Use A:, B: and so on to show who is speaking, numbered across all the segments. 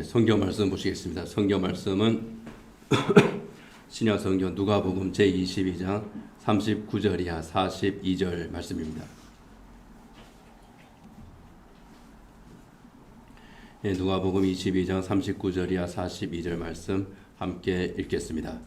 A: 성경 말씀 보시겠습니다. 성경 말씀은 신약 성경 누가복음 제22장 39절 이하 42절 말씀입니다. 누가복음 22장 39절 이하 42절 말씀 함께 읽겠습니다.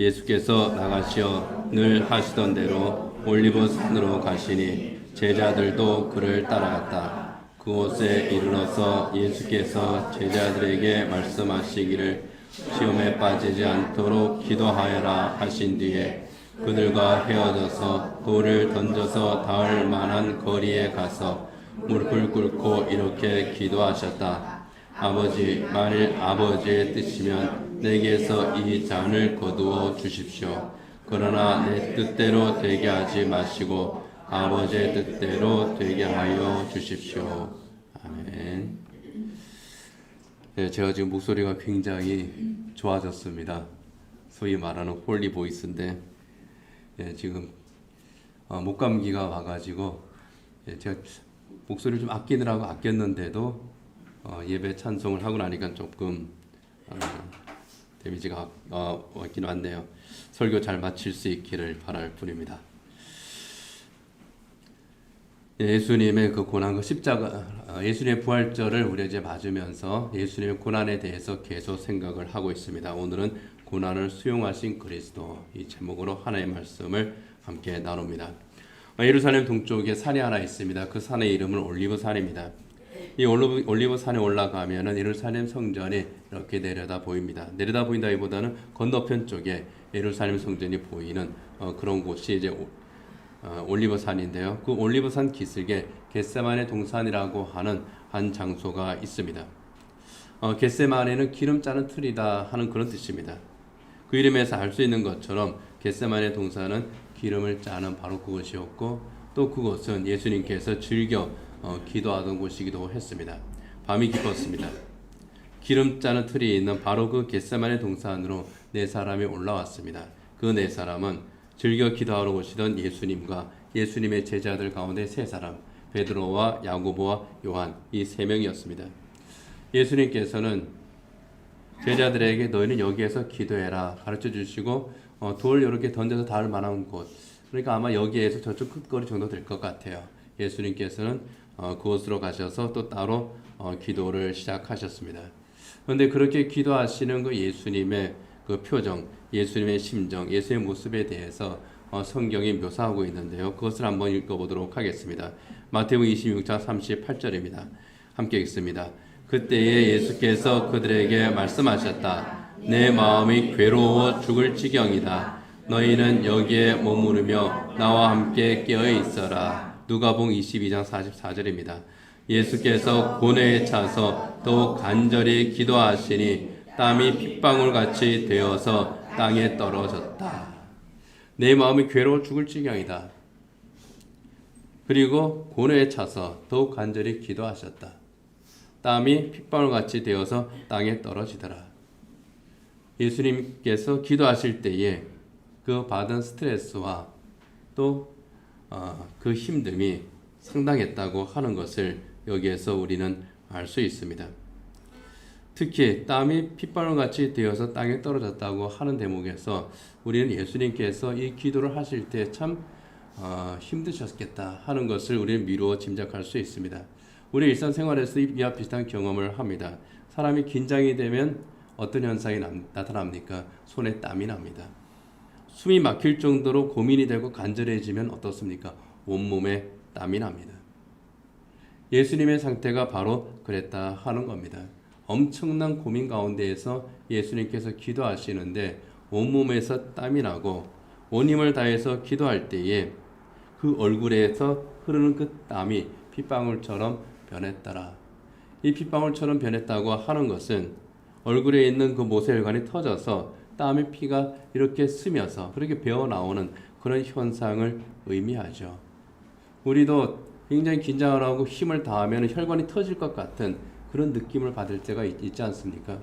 A: 예수께서 나가시어 늘 하시던 대로 올리브산으로 가시니 제자들도 그를 따라갔다. 그곳에 이르러서 예수께서 제자들에게 말씀하시기를 시험에 빠지지 않도록 기도하여라 하신 뒤에 그들과 헤어져서 돌을 던져서 닿을 만한 거리에 가서 무릎을 꿇고 이렇게 기도하셨다. 아버지, 만일 아버지의 뜻이면 내게서 이 잔을 거두어 주십시오. 그러나 내 뜻대로 되게 하지 마시고 아버지의 뜻대로 되게 하여 주십시오. 아멘. 네, 제가 지금 목소리가 굉장히 좋아졌습니다. 소위 말하는 홀리 보이스인데 지금 목감기가 와가지고 제가 목소리를 좀 아끼느라고 아꼈는데도 예배 찬송을 하고 나니까 조금 데미지가 왔긴 왔네요. 설교 잘 마칠 수 있기를 바랄 뿐입니다. 예수님의 그 고난과 십자가, 예수님의 부활절을 우리 이제 맞으면서 예수님의 고난에 대해서 계속 생각을 하고 있습니다. 오늘은 고난을 수용하신 그리스도 이 제목으로 하나의 말씀을 함께 나눕니다. 예루살렘 동쪽에 산이 하나 있습니다. 그 산의 이름은 올리브산입니다. 이 올리브산에 올라가면은 예루살렘 성전이 이렇게 내려다 보입니다. 내려다 보인다기보다는 건너편 쪽에 예루살렘 성전이 보이는 그런 곳이 이제 올리브산인데요. 그 올리브산 기슭에 겟세마네 동산이라고 하는 한 장소가 있습니다. 겟세마네는 기름 짜는 틀이다 하는 그런 뜻입니다. 그 이름에서 알 수 있는 것처럼 겟세마네 동산은 기름을 짜는 바로 그것이었고 또 그곳은 예수님께서 즐겨 기도하던 곳이기도 했습니다. 밤이 깊었습니다. 기름 짜는 틀이 있는 바로 그 겟세마네 동산으로 네 사람이 올라왔습니다. 그 네 사람은 즐겨 기도하러 오시던 예수님과 예수님의 제자들 가운데 세 사람, 베드로와 야고보와 요한, 이 세 명이었습니다. 예수님께서는 제자들에게 너희는 여기에서 기도해라 가르쳐 주시고 돌 이렇게 던져서 닿을 만한 곳, 그러니까 아마 여기에서 저쪽 끝거리 정도 될 것 같아요. 예수님께서는 그곳으로 가셔서 또 따로 기도를 시작하셨습니다. 그런데 그렇게 기도하시는 그 예수님의 그 표정, 예수님의 심정, 예수의 모습에 대해서 성경이 묘사하고 있는데요. 그것을 한번 읽어보도록 하겠습니다. 마태복음 26장 38절입니다. 함께 읽습니다. 그때에 예수께서 그들에게 말씀하셨다. 내 마음이 괴로워 죽을 지경이다. 너희는 여기에 머무르며 나와 함께 깨어 있어라. 누가복음 22장 44절입니다. 예수께서 고뇌에 차서 또 간절히 기도하시니 땀이 핏방울같이 되어서 땅에 떨어졌다. 내 마음이 괴로워 죽을 지경이다. 그리고 고뇌에 차서 더욱 간절히 기도하셨다. 땀이 핏방울같이 되어서 땅에 떨어지더라. 예수님께서 기도하실 때에 그 받은 스트레스와 또 그 힘듦이 상당했다고 하는 것을 여기에서 우리는 알 수 있습니다. 특히 땀이 핏방울같이 되어서 땅에 떨어졌다고 하는 대목에서 우리는 예수님께서 이 기도를 하실 때 참 힘드셨겠다 하는 것을 우리는 미루어 짐작할 수 있습니다. 우리 일상생활에서 이와 비슷한 경험을 합니다. 사람이 긴장이 되면 어떤 현상이 나타납니까? 손에 땀이 납니다. 숨이 막힐 정도로 고민이 되고 간절해지면 어떻습니까? 온몸에 땀이 납니다. 예수님의 상태가 바로 그랬다 하는 겁니다. 엄청난 고민 가운데에서 예수님께서 기도하시는데 온몸에서 땀이 나고 온 힘을 다해서 기도할 때에 그 얼굴에서 흐르는 그 땀이 핏방울처럼 변했더라. 이 핏방울처럼 변했다고 하는 것은 얼굴에 있는 그 모세혈관이 터져서 땀의 피가 이렇게 스며서 그렇게 배어 나오는 그런 현상을 의미하죠. 우리도 굉장히 긴장을 하고 힘을 다하면 혈관이 터질 것 같은 그런 느낌을 받을 때가 있지 않습니까?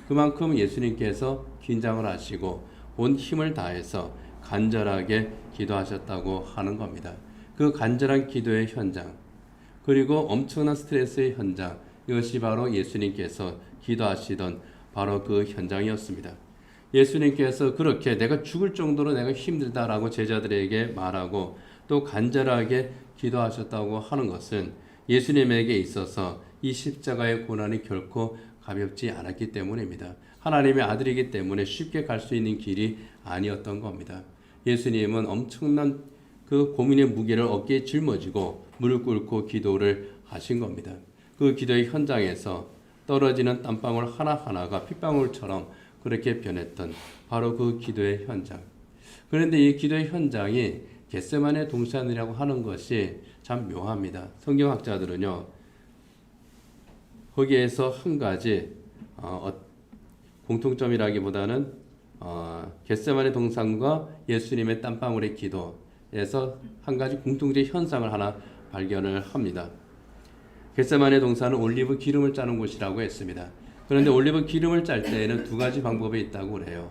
A: 그만큼 예수님께서 긴장을 하시고 온 힘을 다해서 간절하게 기도하셨다고 하는 겁니다. 그 간절한 기도의 현장, 그리고 엄청난 스트레스의 현장, 이것이 바로 예수님께서 기도하시던 바로 그 현장이었습니다. 예수님께서 그렇게 내가 죽을 정도로 내가 힘들다라고 제자들에게 말하고 또 간절하게 기도하셨다고 하는 것은 예수님에게 있어서 이 십자가의 고난이 결코 가볍지 않았기 때문입니다. 하나님의 아들이기 때문에 쉽게 갈 수 있는 길이 아니었던 겁니다. 예수님은 엄청난 그 고민의 무게를 어깨에 짊어지고 무릎 꿇고 기도를 하신 겁니다. 그 기도의 현장에서 떨어지는 땀방울 하나하나가 핏방울처럼 그렇게 변했던 바로 그 기도의 현장. 그런데 이 기도의 현장이 겟세마네 동산이라고 하는 것이 참 묘합니다. 성경학자들은요, 거기에서 한 가지 공통점이라기보다는 겟세마네 동산과 예수님의 땀방울의 기도에서 한 가지 공통적 현상을 하나 발견을 합니다. 겟세마네 동산은 올리브 기름을 짜는 곳이라고 했습니다. 그런데 올리브 기름을 짤 때에는 두 가지 방법이 있다고 그래요.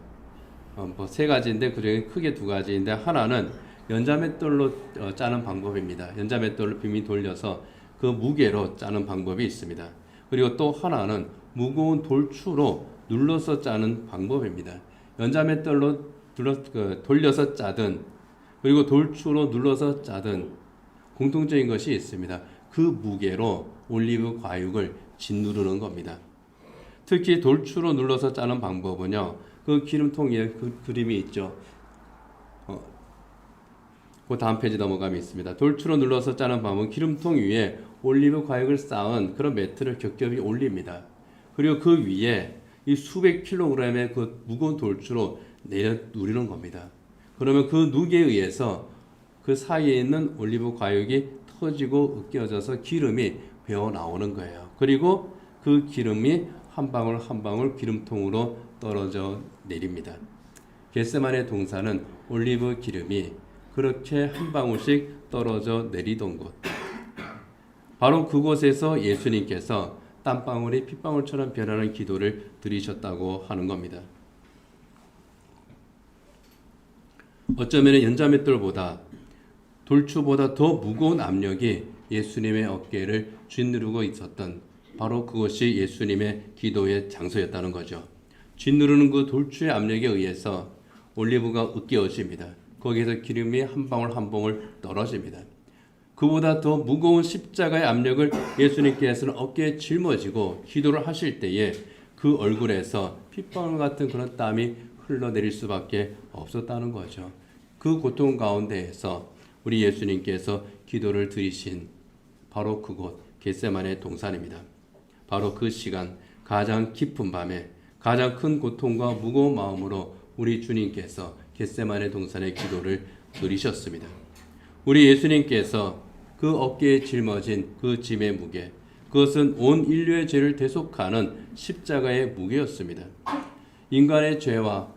A: 세 가지인데 그중에 크게 두 가지인데 하나는 연자맷돌로 짜는 방법입니다. 연자맷돌을 빙빙 돌려서 그 무게로 짜는 방법이 있습니다. 그리고 또 하나는 무거운 돌추로 눌러서 짜는 방법입니다. 연자맷돌로 돌려서 짜든 그리고 돌추로 눌러서 짜든 공통적인 것이 있습니다. 그 무게로 올리브 과육을 짓누르는 겁니다. 특히 돌추로 눌러서 짜는 방법은요, 그 기름통에 그 그림이 있죠. 그 다음 페이지 넘어가면 있습니다. 돌추로 눌러서 짜는 방법은 기름통 위에 올리브 과육을 쌓은 그런 매트를 겹겹이 올립니다. 그리고 그 위에 이 수백 킬로그램의 그 무거운 돌추로 내려 누리는 겁니다. 그러면 그 누기에 의해서 그 사이에 있는 올리브 과육이 터지고 으깨어져서 기름이 배어 나오는 거예요. 그리고 그 기름이 한 방울 한 방울 기름통으로 떨어져 내립니다. 겟세마네 동산은 올리브 기름이 그렇게 한 방울씩 떨어져 내리던 곳. 바로 그곳에서 예수님께서 땀방울이 핏방울처럼 변하는 기도를 드리셨다고 하는 겁니다. 어쩌면 연자맷돌보다 돌추보다 더 무거운 압력이 예수님의 어깨를 짓누르고 있었던 바로 그것이 예수님의 기도의 장소였다는 거죠. 짓누르는 그 돌추의 압력에 의해서 올리브가 으깨어집니다. 거기에서 기름이 한 방울 한 방울 떨어집니다. 그보다 더 무거운 십자가의 압력을 예수님께서는 어깨에 짊어지고 기도를 하실 때에 그 얼굴에서 핏방울 같은 그런 땀이 흘러내릴 수밖에 없었다는 거죠. 그 고통 가운데에서 우리 예수님께서 기도를 드리신 바로 그곳 겟세마네 동산입니다. 바로 그 시간 가장 깊은 밤에 가장 큰 고통과 무거운 마음으로 우리 주님께서 겟세마네 동산의 기도를 드리셨습니다. 우리 예수님께서 그 어깨에 짊어진 그 짐의 무게, 그것은 온 인류의 죄를 대속하는 십자가의 무게였습니다. 인간의 죄와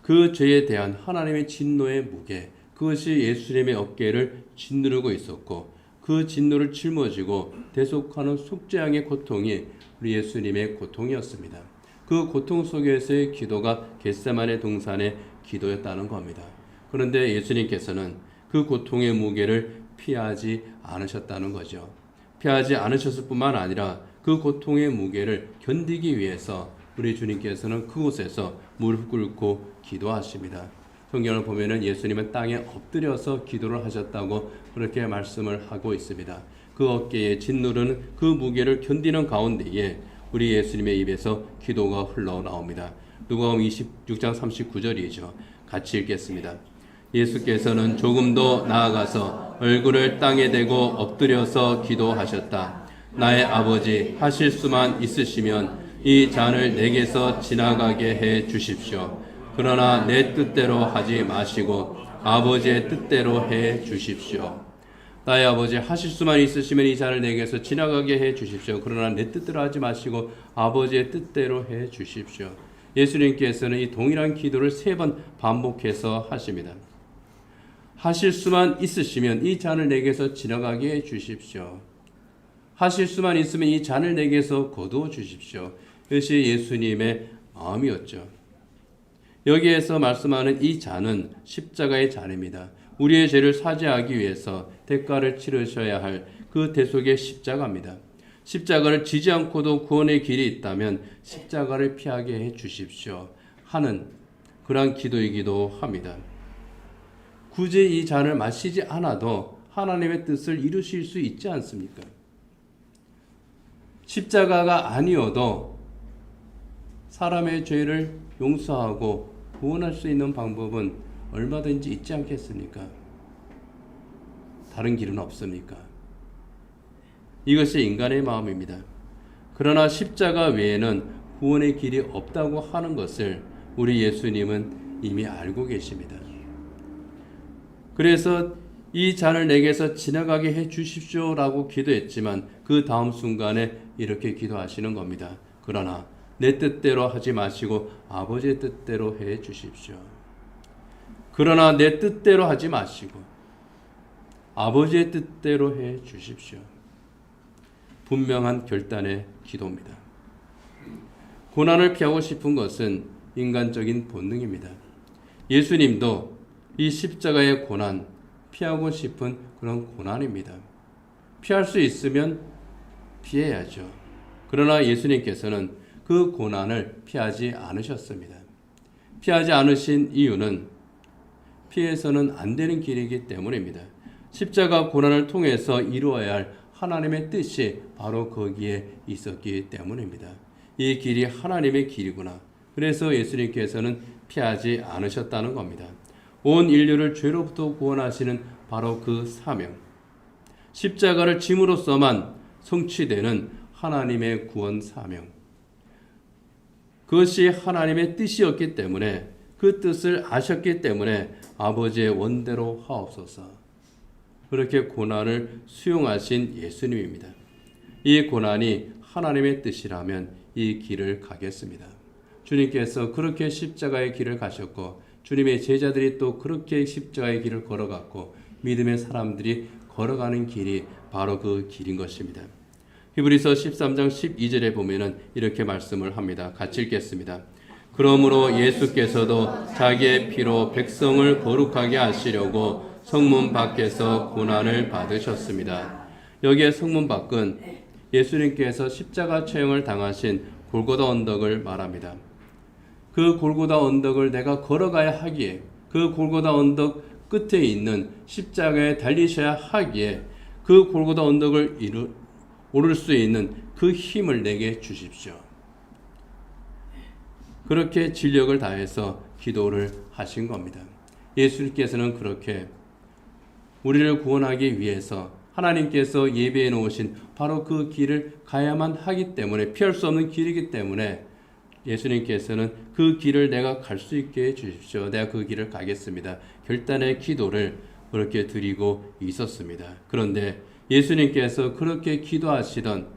A: 그 죄에 대한 하나님의 진노의 무게, 그것이 예수님의 어깨를 짓누르고 있었고 그 진노를 짊어지고 대속하는 속죄양의 고통이 우리 예수님의 고통이었습니다. 그 고통 속에서의 기도가 겟세마네 동산의 기도였다는 겁니다. 그런데 예수님께서는 그 고통의 무게를 피하지 않으셨다는 거죠. 피하지 않으셨을 뿐만 아니라 그 고통의 무게를 견디기 위해서 우리 주님께서는 그곳에서 무릎 꿇고 기도하십니다. 성경을 보면은 예수님은 땅에 엎드려서 기도를 하셨다고 그렇게 말씀을 하고 있습니다. 그 어깨에 짓누르는 그 무게를 견디는 가운데에 우리 예수님의 입에서 기도가 흘러나옵니다. 누가복음 26장 39절이죠. 같이 읽겠습니다. 예수께서는 조금 더 나아가서 얼굴을 땅에 대고 엎드려서 기도하셨다. 나의 아버지, 하실 수만 있으시면 이 잔을 내게서 지나가게 해 주십시오. 그러나 내 뜻대로 하지 마시고 아버지의 뜻대로 해 주십시오. 나의 아버지, 하실 수만 있으시면 이 잔을 내게서 지나가게 해 주십시오. 그러나 내 뜻대로 하지 마시고 아버지의 뜻대로 해 주십시오. 예수님께서는 이 동일한 기도를 3번 반복해서 하십니다. 하실 수만 있으시면 이 잔을 내게서 지나가게 해 주십시오. 하실 수만 있으면 이 잔을 내게서 거두어 주십시오. 이것이 예수님의 마음이었죠. 여기에서 말씀하는 이 잔은 십자가의 잔입니다. 우리의 죄를 사죄하기 위해서 대가를 치르셔야 할 그 대속의 십자가입니다. 십자가를 지지 않고도 구원의 길이 있다면 십자가를 피하게 해 주십시오 하는 그러한 기도이기도 합니다. 굳이 이 잔을 마시지 않아도 하나님의 뜻을 이루실 수 있지 않습니까? 십자가가 아니어도 사람의 죄를 용서하고 구원할 수 있는 방법은 얼마든지 있지 않겠습니까? 다른 길은 없습니까? 이것이 인간의 마음입니다. 그러나 십자가 외에는 구원의 길이 없다고 하는 것을 우리 예수님은 이미 알고 계십니다. 그래서 이 잔을 내게서 지나가게 해 주십시오라고 기도했지만 그 다음 순간에 이렇게 기도하시는 겁니다. 그러나 내 뜻대로 하지 마시고 아버지의 뜻대로 해 주십시오. 그러나 내 뜻대로 하지 마시고 아버지의 뜻대로 해 주십시오. 분명한 결단의 기도입니다. 고난을 피하고 싶은 것은 인간적인 본능입니다. 예수님도 이 십자가의 고난, 피하고 싶은 그런 고난입니다. 피할 수 있으면 피해야죠. 그러나 예수님께서는 그 고난을 피하지 않으셨습니다. 피하지 않으신 이유는 피해서는 안 되는 길이기 때문입니다. 십자가 고난을 통해서 이루어야 할 하나님의 뜻이 바로 거기에 있었기 때문입니다. 이 길이 하나님의 길이구나. 그래서 예수님께서는 피하지 않으셨다는 겁니다. 온 인류를 죄로부터 구원하시는 바로 그 사명, 십자가를 짐으로써만 성취되는 하나님의 구원 사명, 그것이 하나님의 뜻이었기 때문에 그 뜻을 아셨기 때문에 아버지의 원대로 하옵소서 그렇게 고난을 수용하신 예수님입니다. 이 고난이 하나님의 뜻이라면 이 길을 가겠습니다. 주님께서 그렇게 십자가의 길을 가셨고 주님의 제자들이 또 그렇게 십자가의 길을 걸어갔고 믿음의 사람들이 걸어가는 길이 바로 그 길인 것입니다. 히브리서 13장 12절에 보면은 이렇게 말씀을 합니다. 같이 읽겠습니다. 그러므로 예수께서도 자기의 피로 백성을 거룩하게 하시려고 성문 밖에서 고난을 받으셨습니다. 여기에 성문 밖은 예수님께서 십자가 처형을 당하신 골고다 언덕을 말합니다. 그 골고다 언덕을 내가 걸어가야 하기에 그 골고다 언덕 끝에 있는 십자가에 달리셔야 하기에 그 골고다 언덕을 오를 수 있는 그 힘을 내게 주십시오. 그렇게 진력을 다해서 기도를 하신 겁니다. 예수님께서는 그렇게 우리를 구원하기 위해서 하나님께서 예비해 놓으신 바로 그 길을 가야만 하기 때문에 피할 수 없는 길이기 때문에 예수님께서는 그 길을 내가 갈 수 있게 해 주십시오. 내가 그 길을 가겠습니다. 결단의 기도를 그렇게 드리고 있었습니다. 그런데 예수님께서 그렇게 기도하시던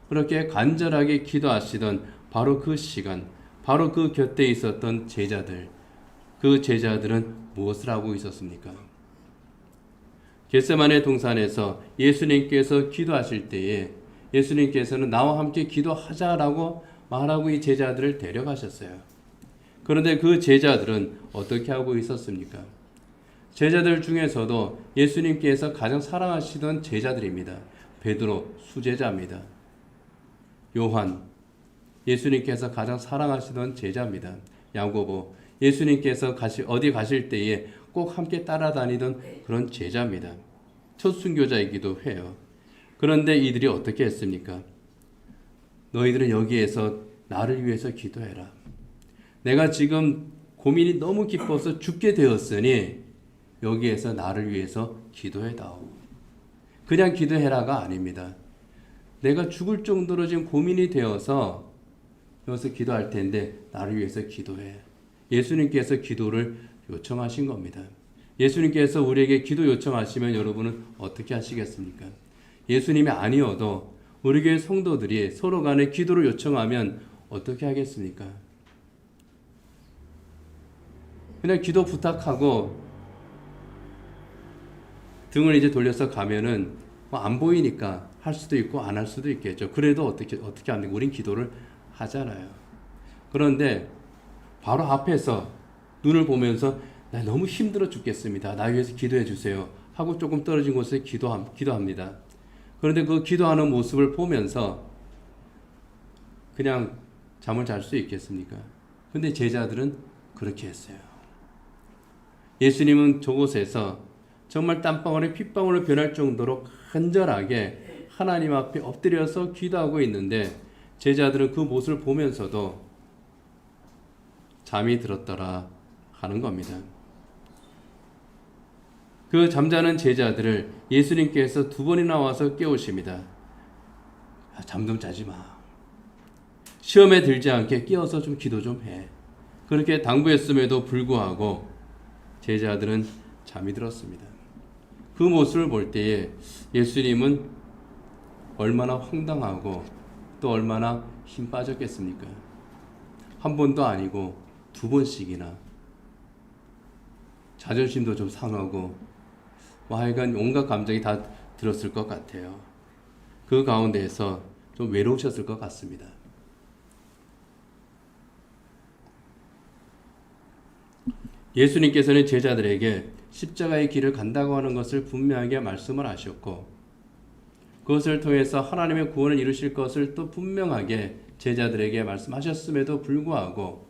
A: 그렇게 간절하게 기도하시던 바로 그 시간 바로 그 곁에 있었던 제자들 그 제자들은 무엇을 하고 있었습니까? 겟세마네 동산에서 예수님께서 기도하실 때에 예수님께서는 나와 함께 기도하자라고 말하고 이 제자들을 데려가셨어요. 그런데 그 제자들은 어떻게 하고 있었습니까? 제자들 중에서도 예수님께서 가장 사랑하시던 제자들입니다. 베드로 수제자입니다. 요한 예수님께서 가장 사랑하시던 제자입니다. 야고보 예수님께서 어디 가실 때에 꼭 함께 따라다니던 그런 제자입니다. 첫 순교자이기도 해요. 그런데 이들이 어떻게 했습니까? 너희들은 여기에서 나를 위해서 기도해라. 내가 지금 고민이 너무 깊어서 죽게 되었으니 여기에서 나를 위해서 기도해다오. 그냥 기도해라가 아닙니다. 내가 죽을 정도로 지금 고민이 되어서 여기서 기도할 텐데 나를 위해서 기도해. 예수님께서 기도를 요청하신 겁니다. 예수님께서 우리에게 기도 요청하시면 여러분은 어떻게 하시겠습니까? 예수님이 아니어도 우리 교회 성도들이 서로 간에 기도를 요청하면 어떻게 하겠습니까? 그냥 기도 부탁하고 등을 이제 돌려서 가면은 안 보이니까 할 수도 있고 안 할 수도 있겠죠. 그래도 어떻게 합니까? 우린 기도를 하잖아요. 그런데 바로 앞에서 눈을 보면서 나 너무 힘들어 죽겠습니다. 나 위해서 기도해 주세요. 하고 조금 떨어진 곳에 기도합니다. 그런데 그 기도하는 모습을 보면서 그냥 잠을 잘 수 있겠습니까? 근데 제자들은 그렇게 했어요. 예수님은 저곳에서 정말 땀방울이 핏방울로 변할 정도로 간절하게 하나님 앞에 엎드려서 기도하고 있는데 제자들은 그 모습을 보면서도 잠이 들었더라 하는 겁니다. 그 잠자는 제자들을 예수님께서 2번이나 와서 깨우십니다. 잠 좀 자지 마. 시험에 들지 않게 깨어서 좀 기도 좀 해. 그렇게 당부했음에도 불구하고 제자들은 잠이 들었습니다. 그 모습을 볼 때에 예수님은 얼마나 황당하고 또 얼마나 힘 빠졌겠습니까? 한 번도 아니고 2번씩이나 자존심도 좀 상하고 하여간 온갖 감정이 다 들었을 것 같아요. 그 가운데에서 좀 외로우셨을 것 같습니다. 예수님께서는 제자들에게 십자가의 길을 간다고 하는 것을 분명하게 말씀을 하셨고 그것을 통해서 하나님의 구원을 이루실 것을 또 분명하게 제자들에게 말씀하셨음에도 불구하고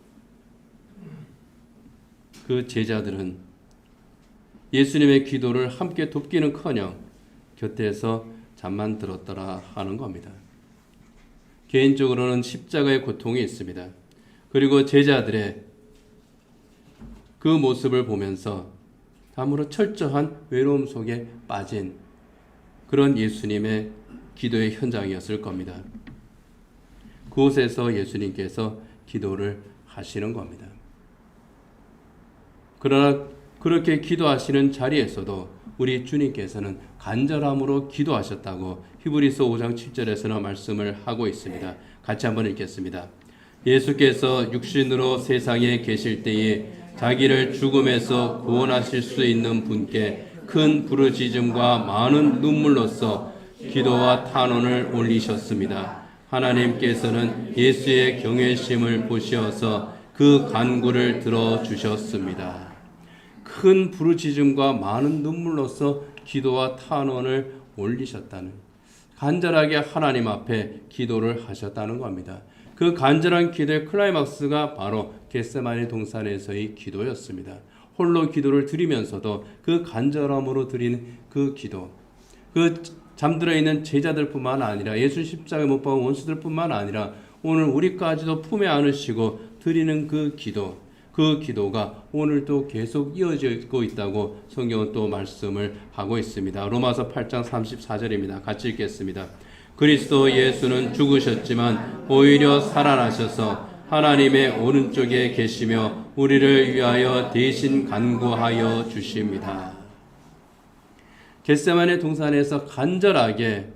A: 그 제자들은 예수님의 기도를 함께 돕기는커녕 곁에서 잠만 들었더라 하는 겁니다. 개인적으로는 십자가의 고통이 있습니다. 그리고 제자들의 그 모습을 보면서 다음으로 철저한 외로움 속에 빠진 그런 예수님의 기도의 현장이었을 겁니다. 그곳에서 예수님께서 기도를 하시는 겁니다. 그러나 그렇게 기도하시는 자리에서도 우리 주님께서는 간절함으로 기도하셨다고 히브리서 5장 7절에서는 말씀을 하고 있습니다. 같이 한번 읽겠습니다. 예수께서 육신으로 세상에 계실 때에 자기를 죽음에서 구원하실 수 있는 분께 큰 부르짖음과 많은 눈물로써 기도와 탄원을 올리셨습니다. 하나님께서는 예수의 경외심을 보시어서 그 간구를 들어주셨습니다. 큰 부르짖음과 많은 눈물로써 기도와 탄원을 올리셨다는, 간절하게 하나님 앞에 기도를 하셨다는 겁니다. 그 간절한 기도의 클라이막스가 바로 겟세마네 동산에서의 기도였습니다. 홀로 기도를 드리면서도 그 간절함으로 드리는 그 기도, 그 잠들어 있는 제자들뿐만 아니라 예수 십자가에 못 박은 원수들뿐만 아니라 오늘 우리까지도 품에 안으시고 드리는 그 기도, 그 기도가 오늘도 계속 이어지고 있다고 성경은 또 말씀을 하고 있습니다. 로마서 8장 34절입니다. 같이 읽겠습니다. 그리스도 예수는 죽으셨지만 오히려 살아나셔서 하나님의 오른쪽에 계시며 우리를 위하여 대신 간구하여 주십니다. 겟세마네 동산에서 간절하게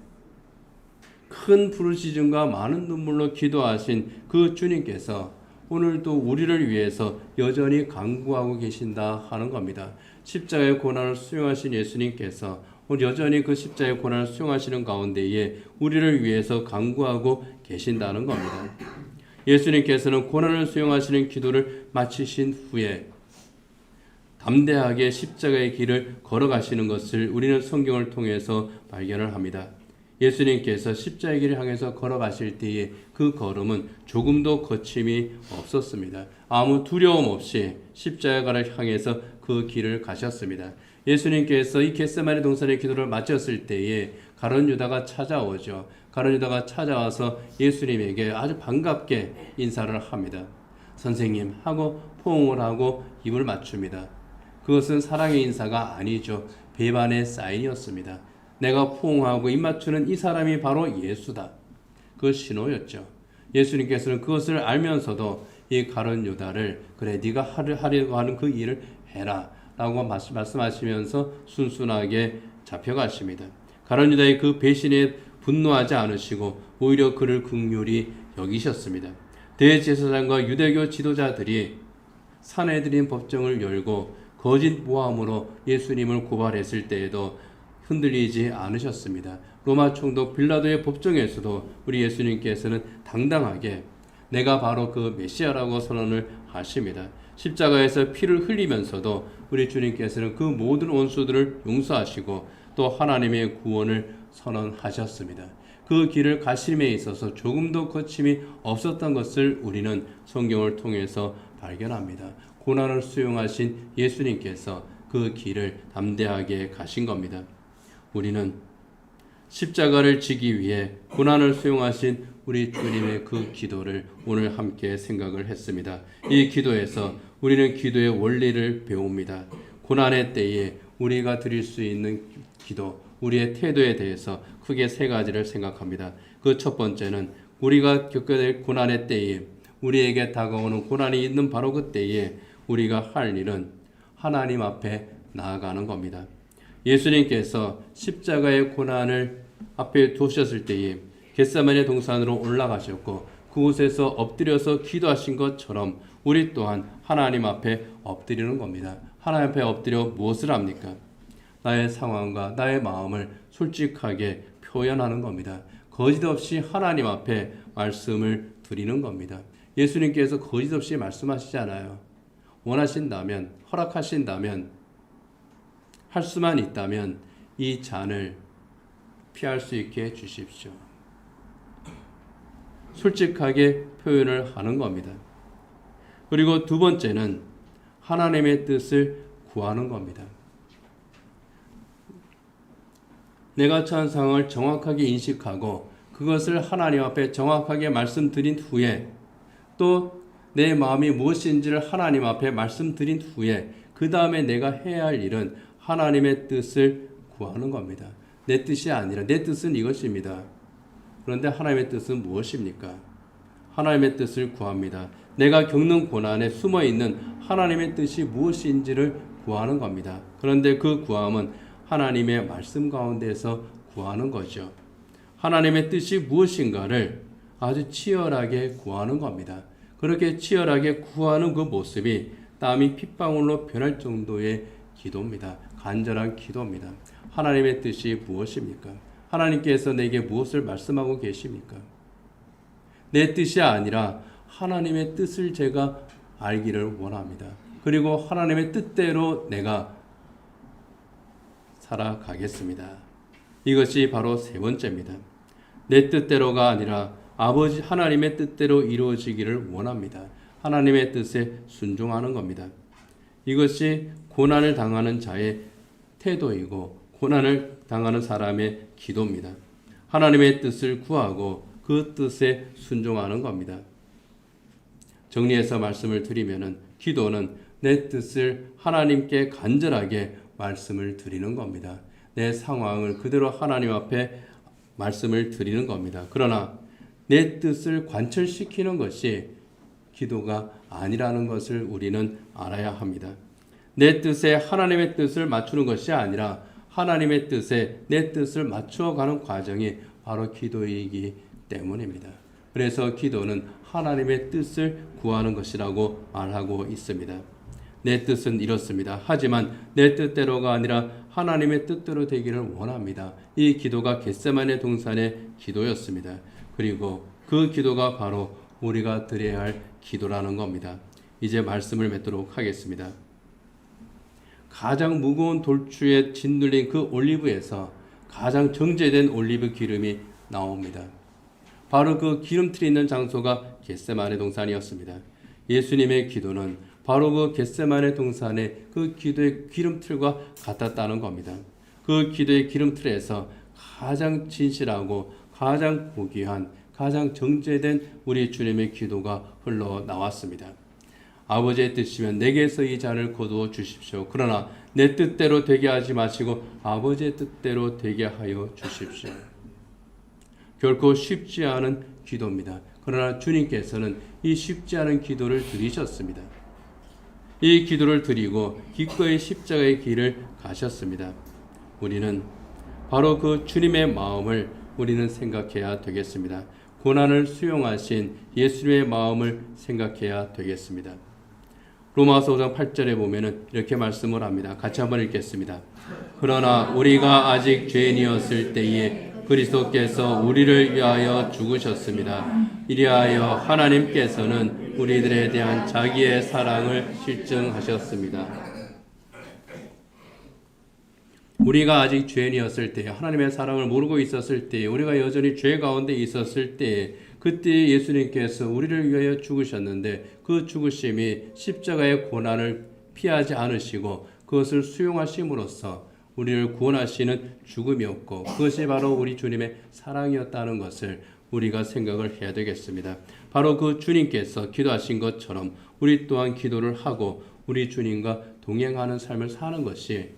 A: 큰 부르짖음과 많은 눈물로 기도하신 그 주님께서 오늘도 우리를 위해서 여전히 간구하고 계신다 하는 겁니다. 십자가의 고난을 수용하신 예수님께서 오늘 여전히 그 십자가의 고난을 수용하시는 가운데에 우리를 위해서 간구하고 계신다는 겁니다. 예수님께서는 고난을 수용하시는 기도를 마치신 후에 담대하게 십자가의 길을 걸어가시는 것을 우리는 성경을 통해서 발견을 합니다. 예수님께서 십자가의 길을 향해서 걸어가실 때에 그 걸음은 조금도 거침이 없었습니다. 아무 두려움 없이 십자가를 향해서 그 길을 가셨습니다. 예수님께서 이 겟세마네 동산의 기도를 마쳤을 때에 가룟 유다가 찾아오죠. 가룟 유다가 찾아와서 예수님에게 아주 반갑게 인사를 합니다. 선생님 하고 포옹을 하고 입을 맞춥니다. 그것은 사랑의 인사가 아니죠. 배반의 사인이었습니다. 내가 포옹하고 입 맞추는 이 사람이 바로 예수다. 그 신호였죠. 예수님께서는 그것을 알면서도 이 가룟 유다를 그래 네가 하려고 하는 그 일을 해라 라고 말씀하시면서 순순하게 잡혀가십니다. 가룟 유다의 그 배신에 분노하지 않으시고 오히려 그를 긍휼히 여기셨습니다. 대제사장과 유대교 지도자들이 산헤드린 법정을 열고 거짓 모함으로 예수님을 고발했을 때에도 흔들리지 않으셨습니다. 로마 총독 빌라도의 법정에서도 우리 예수님께서는 당당하게 내가 바로 그 메시아라고 선언을 하십니다. 십자가에서 피를 흘리면서도 우리 주님께서는 그 모든 원수들을 용서하시고 또 하나님의 구원을 선언하셨습니다. 그 그 길을 가심에 있어서 조금도 거침이 없었던 것을 우리는 성경을 통해서 발견합니다. 고난을 수용하신 예수님께서 그 길을 담대하게 가신 겁니다. 우리는 십자가를 지기 위해 고난을 수용하신 우리 주님의 그 기도를 오늘 함께 생각을 했습니다. 이 기도에서 우리는 기도의 원리를 배웁니다. 고난의 때에 우리가 드릴 수 있는 기도, 우리의 태도에 대해서 크게 세 가지를 생각합니다. 그 첫 번째는 우리가 겪게 될 고난의 때에, 우리에게 다가오는 고난이 있는 바로 그 때에 우리가 할 일은 하나님 앞에 나아가는 겁니다. 예수님께서 십자가의 고난을 앞에 두셨을 때에 겟세마네 동산으로 올라가셨고 그곳에서 엎드려서 기도하신 것처럼 우리 또한 하나님 앞에 엎드리는 겁니다. 하나님 앞에 엎드려 무엇을 합니까? 나의 상황과 나의 마음을 솔직하게 표현하는 겁니다. 거짓 없이 하나님 앞에 말씀을 드리는 겁니다. 예수님께서 거짓 없이 말씀하시잖아요. 원하신다면, 허락하신다면, 할 수만 있다면 이 잔을 피할 수 있게 해주십시오. 솔직하게 표현을 하는 겁니다. 그리고 두 번째는 하나님의 뜻을 구하는 겁니다. 내가 처한 상황을 정확하게 인식하고 그것을 하나님 앞에 정확하게 말씀드린 후에 또 내 마음이 무엇인지를 하나님 앞에 말씀드린 후에 그 다음에 내가 해야 할 일은 하나님의 뜻을 구하는 겁니다. 내 뜻이 아니라 내 뜻은 이것입니다. 그런데 하나님의 뜻은 무엇입니까? 하나님의 뜻을 구합니다. 내가 겪는 고난에 숨어있는 하나님의 뜻이 무엇인지를 구하는 겁니다. 그런데 그 구함은 하나님의 말씀 가운데서 구하는 거죠. 하나님의 뜻이 무엇인가를 아주 치열하게 구하는 겁니다. 그렇게 치열하게 구하는 그 모습이 땀이 핏방울로 변할 정도의 기도입니다. 간절한 기도입니다. 하나님의 뜻이 무엇입니까? 하나님께서 내게 무엇을 말씀하고 계십니까? 내 뜻이 아니라 하나님의 뜻을 제가 알기를 원합니다. 그리고 하나님의 뜻대로 내가 살아가겠습니다. 이것이 바로 세 번째입니다. 내 뜻대로가 아니라 아버지 하나님의 뜻대로 이루어지기를 원합니다. 하나님의 뜻에 순종하는 겁니다. 이것이 고난을 당하는 자의 태도이고 고난을 당하는 사람의 기도입니다. 하나님의 뜻을 구하고 그 뜻에 순종하는 겁니다. 정리해서 말씀을 드리면은 기도는 내 뜻을 하나님께 간절하게 말씀을 드리는 겁니다. 내 상황을 그대로 하나님 앞에 말씀을 드리는 겁니다. 그러나 내 뜻을 관철시키는 것이 기도가 아니라는 것을 우리는 알아야 합니다. 내 뜻에 하나님의 뜻을 맞추는 것이 아니라 하나님의 뜻에 내 뜻을 맞추어가는 과정이 바로 기도이기 때문입니다. 그래서 기도는 하나님의 뜻을 구하는 것이라고 말하고 있습니다. 내 뜻은 이렇습니다. 하지만 내 뜻대로가 아니라 하나님의 뜻대로 되기를 원합니다. 이 기도가 겟세마네 동산의 기도였습니다. 그리고 그 기도가 바로 우리가 드려야 할 기도라는 겁니다. 이제 말씀을 맺도록 하겠습니다. 가장 무거운 돌추에 짓눌린 그 올리브에서 가장 정제된 올리브 기름이 나옵니다. 바로 그 기름틀이 있는 장소가 겟세마네 동산이었습니다. 예수님의 기도는 바로 그 겟세마네 동산의 그 기도의 기름틀과 같았다는 겁니다. 그 기도의 기름틀에서 가장 진실하고 가장 고귀한 가장 정제된 우리 주님의 기도가 흘러나왔습니다. 아버지의 뜻이면 내게서 이 잔을 거두어 주십시오. 그러나 내 뜻대로 되게 하지 마시고 아버지의 뜻대로 되게 하여 주십시오. 결코 쉽지 않은 기도입니다. 그러나 주님께서는 이 쉽지 않은 기도를 드리셨습니다. 이 기도를 드리고 기꺼이 십자가의 길을 가셨습니다. 우리는 바로 그 주님의 마음을 우리는 생각해야 되겠습니다. 고난을 수용하신 예수님의 마음을 생각해야 되겠습니다. 로마서 5장 8절에 보면은 이렇게 말씀을 합니다. 같이 한번 읽겠습니다. 그러나 우리가 아직 죄인이었을 때에 그리스도께서 우리를 위하여 죽으셨습니다. 이리하여 하나님께서는 우리들에 대한 자기의 사랑을 실증하셨습니다. 우리가 아직 죄인이었을 때, 하나님의 사랑을 모르고 있었을 때, 우리가 여전히 죄 가운데 있었을 때, 그때 예수님께서 우리를 위하여 죽으셨는데 그 죽으심이 십자가의 고난을 피하지 않으시고 그것을 수용하심으로써 우리를 구원하시는 죽음이었고, 그것이 바로 우리 주님의 사랑이었다는 것을 우리가 생각을 해야 되겠습니다. 바로 그 주님께서 기도하신 것처럼 우리 또한 기도를 하고 우리 주님과 동행하는 삶을 사는 것이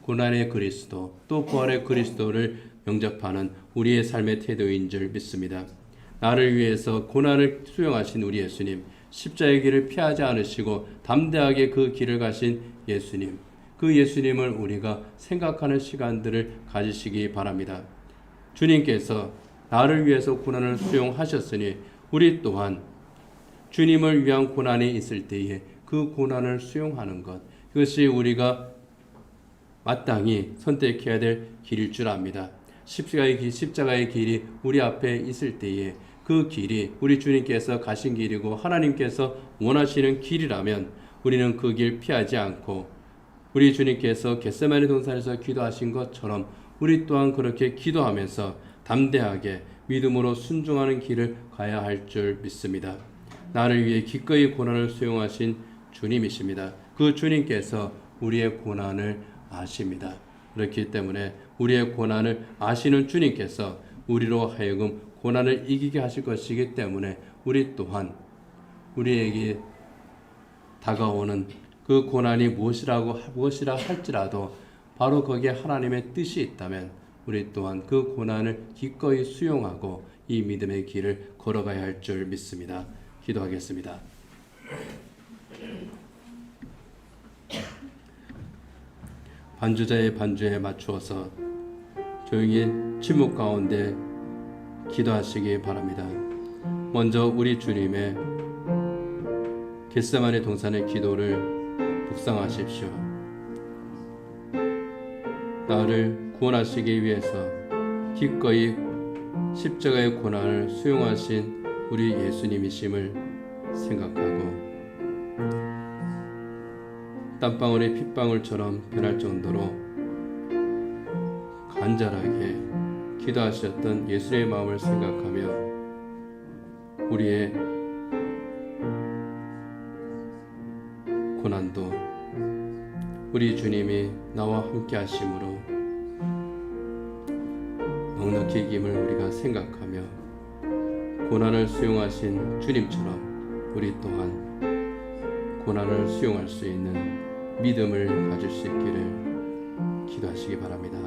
A: 고난의 그리스도 또 부활의 그리스도를 영접하는 우리의 삶의 태도인 줄 믿습니다. 나를 위해서 고난을 수용하신 우리 예수님, 십자의 길을 피하지 않으시고 담대하게 그 길을 가신 예수님, 그 예수님을 우리가 생각하는 시간들을 가지시기 바랍니다. 주님께서 나를 위해서 고난을 수용하셨으니 우리 또한 주님을 위한 고난이 있을 때에 그 고난을 수용하는 것, 그것이 우리가 마땅히 선택해야 될 길일 줄 압니다. 십자가의 길이 우리 앞에 있을 때에 그 길이 우리 주님께서 가신 길이고 하나님께서 원하시는 길이라면 우리는 그 길 피하지 않고 우리 주님께서 겟세마네 동산에서 기도하신 것처럼 우리 또한 그렇게 기도하면서 담대하게 믿음으로 순종하는 길을 가야 할 줄 믿습니다. 나를 위해 기꺼이 고난을 수용하신 주님이십니다. 그 주님께서 우리의 고난을 아십니다. 그렇기 때문에 우리의 고난을 아시는 주님께서 우리로 하여금 고난을 이기게 하실 것이기 때문에 우리 또한 우리에게 다가오는 그 고난이 무엇이라 할지라도 바로 거기에 하나님의 뜻이 있다면 우리 또한 그 고난을 기꺼이 수용하고 이 믿음의 길을 걸어가야 할 줄 믿습니다. 기도하겠습니다. 반주자의 반주에 맞추어서 조용히 침묵 가운데 기도하시기 바랍니다. 먼저 우리 주님의 겟세마네 동산의 기도를 묵상하십시오. 나를 구원하시기 위해서 기꺼이 십자가의 고난을 수용하신 우리 예수님이심을 생각하고 땀방울이 핏방울처럼 변할 정도로 간절하게 기도하셨던 예수의 마음을 생각하며 우리의 고난도 우리 주님이 나와 함께 하심으로 넉넉히 이김을 우리가 생각하며 고난을 수용하신 주님처럼 우리 또한 고난을 수용할 수 있는 믿음을 가질 수 있기를 기도하시기 바랍니다.